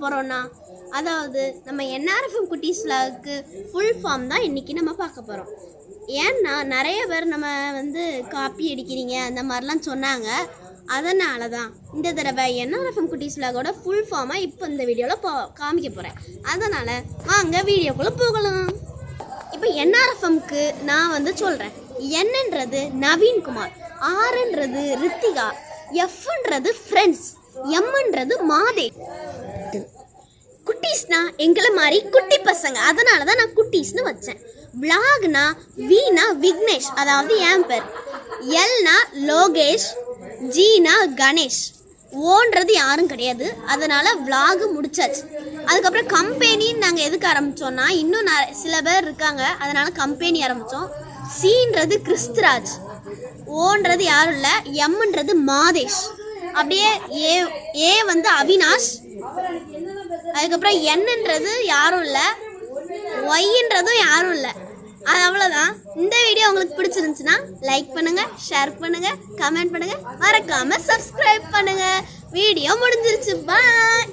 போகிறோன்னா, அதாவது நம்ம என்ஆர்எஃப்எம் குட்டீஸ் விலாகுக்கு ஃபுல் ஃபார்ம் தான் இன்றைக்கி நம்ம பார்க்க போகிறோம். ஏன்னா நிறைய பேர் நம்ம காப்பி அடிக்கிறீங்க அந்த மாதிரிலாம் சொன்னாங்க. அதனால தான் இந்த தடவை என்ஆர்எஃப்எம் குட்டீஸ் விலாகோட ஃபுல் ஃபார்மாக இப்போ இந்த வீடியோவில் காமிக்க போகிறேன். அதனால் வாங்க வீடியோக்குள்ளே போகலாம். இப்போ என்ஆர்எஃப்எம்க்கு நான் சொல்கிறேன். என்னன்றது நவீன்குமார், ஆர்ன்றது ரித்திகா, எஃப்ன்றது ஃப்ரெண்ட்ஸ், எம்ன்றது மாதே. குட்டீஸ்னா எங்களை மாதிரி குட்டி பசங்க, அதனால தான் நான் குட்டீஸ்னு வச்சேன். விலாக்னா வீணா விக்னேஷ், அதாவது என் பேர். எல்னா லோகேஷ், ஜீனா கணேஷ், ஓன்றது யாரும் கிடையாது. அதனால் விலாகு முடிச்சாச்சு. அதுக்கப்புறம் கம்பெனின்னு நாங்கள் எதுக்கு ஆரம்பித்தோன்னா, இன்னும் சில பேர் இருக்காங்க, அதனால் கம்பெனி ஆரம்பித்தோம். சீன்றது கிறிஸ்துராஜ், ஓன்றது யாரும் இல்லை, எம்ன்றது மாதேஷ், அப்படியே ஏ அவினாஷ், அதுக்கப்புறம் என்னன்றது யாரும் இல்லை, ஒய்ன்றதும் யாரும் இல்லை. அது அவ்வளோதான். இந்த வீடியோ உங்களுக்கு பிடிச்சிருந்துச்சுன்னா லைக் பண்ணுங்கள், ஷேர் பண்ணுங்கள், கமெண்ட் பண்ணுங்கள், மறக்காமல் சப்ஸ்கிரைப் பண்ணுங்கள். வீடியோ முடிஞ்சிருச்சு. பாய்.